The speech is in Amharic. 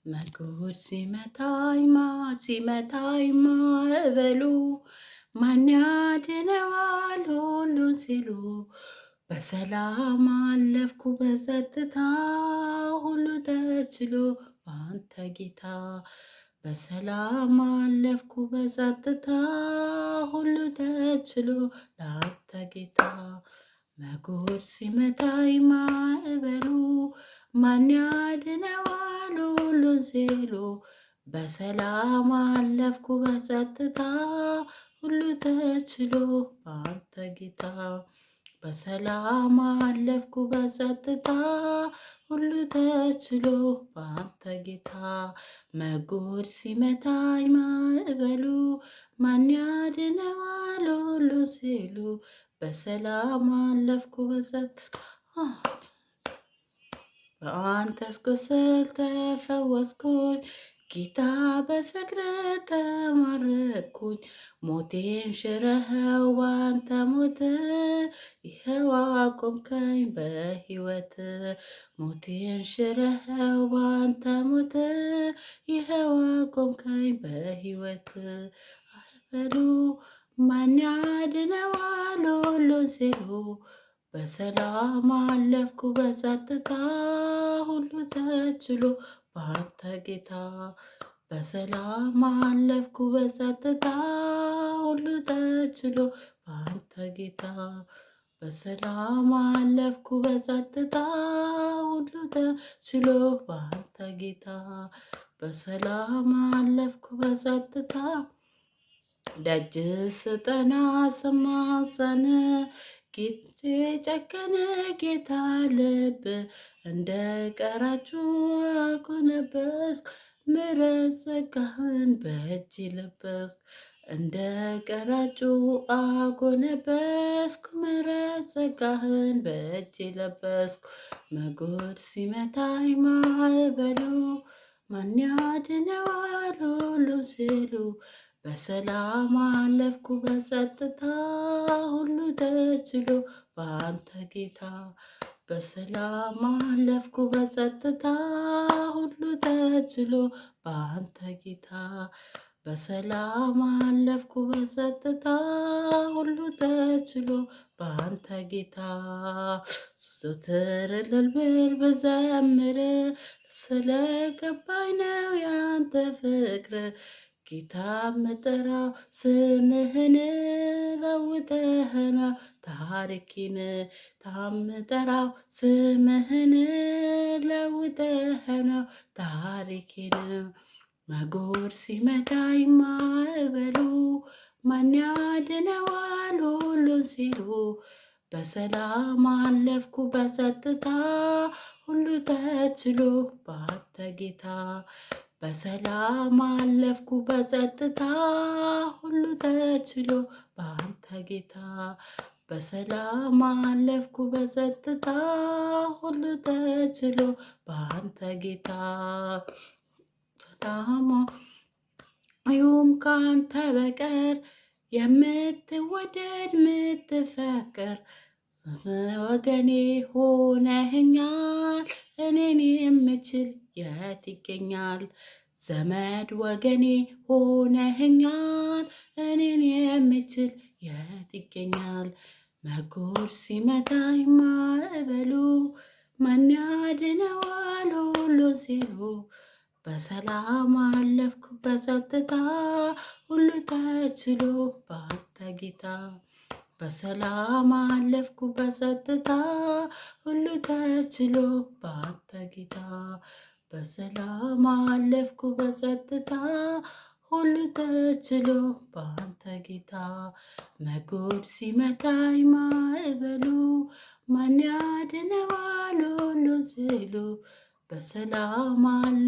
መጉድ ሲመታኝ ማዕበሉ ማን ያድነዋል ሁሉን ሲሉ በሰላም አለፍኩ በጸጥታ ሁሉ ተችሎ ባንተ ጌታ በሰላም አለፍኩ በጸጥታ ሁሉ ተችሎ ላንተ ጌታ መጉድ ሲመታኝ ማዕበሉ ማን ያድነዋል ሁሉን ሲሉ በሰላም አለፍኩ በጸጥታ ሁሉ ተችሎ ባንተ ጌታ በሰላም አለፍኩ በጸጥታ ሁሉ ተችሎ ባንተ ጌታ መጉድ ሲመታኝ ማዕበሉ ማን ያድነዋል ሁሉን ሲሉ በሰላም አለፍኩ በጸጥታ በአንተስ ቁስል ተፈወስኩኝ ጌታ በፍቅር ተማረኩኝ ሞቴን ሽረኸው ባንተ ሞት ይኸው አቆምከኝ በሕይወት ሞቴን ሽረኸው ባንተ ሞት ይኸው አቆምከኝ በሕይወት በሉ ማን ያድነዋል ሁሉን ሲሉ በሰላም አለፍኩ በጸጥታ ሁሉ ተችሎ ባንተ ጌታ በሰላም አለፍኩ በጸጥታ ሁሉ ተችሎ ባንተ ጌታ በሰላም አለፍኩ በጸጥታ ሁሉ ተችሎ ባንተ ጌታ በሰላም አለፍኩ በጸጥታ ደጅ ስጠና ስማጸን ጌቴ ጨከነ ጌታ ልብ እንደ ቀራችሁ አጎነበስኩ ምሕረት ጸጋህን በእጅ ለበስኩ እንደ ቀራችሁ አጎነበስኩ ምሕረት ጸጋህን በእጅ ለበስኩ መጉድ ሲመታኝ ማዕበሉ ማን ያድነዋል ሁሉን ሲሉ በሰላም አለፍኩ በጸጥታ ሁሉ ተችሎ ባንተ ጌታ በሰላም አለፍኩ በጸጥታ ሁሉ ተችሎ ባንተ ጌታ በሰላም አለፍኩ በጸጥታ ሁሉ ተችሎ ባንተ ጌታ ዘወትር እልል ብል ብዘምር ስለገባኝ ነው ያንተ ፍቅር ጌታ ምጠራው ስምህን ለውጠህና ታሪኬን ታምጠራው ስምህን ለውጠህና ታሪኬን መጉድ ሲመታኝ ማዕበሉ ማን ያድነዋል ሁሉን ሲሉ በሰላም አለፍኩ በጸጥታ ሁሉ ተችሎ ባንተ ጌታ በሰላም አለፍኩ በጸጥታ ሁሉ ተችሎ ባንተ ጌታ በሰላም አለፍኩ በጸጥታ ሁሉ ተችሎ ባንተ ጌታ ሰላም ካንተ በቀር የምትወደድ ምትፈቅር ወገኔ ሆነህኛል እኔን የምችል የት ይገኛል? ዘመድ ወገኔ ሆነህኛል እኔን የምችል የት ይገኛል? መጉድ ሲመታኝ ማዕበሉ ማን ያድነዋል ሁሉን ሲሉ በሰላም አለፍኩ በጸጥታ ሁሉ ተችሎ ባንተ ጌታ በሰላም አለፍኩ በጸጥታ ሁሉ ተችሎ ባንተ ጌታ በሰላም አለፍኩ በጸጥታ ሁሉ ተችሎ ባንተ ጌታ መጉድ ሲመታኝ ማዕበሉ ማን ያድነዋል ሁሉን ሲሉ በሰላም አለ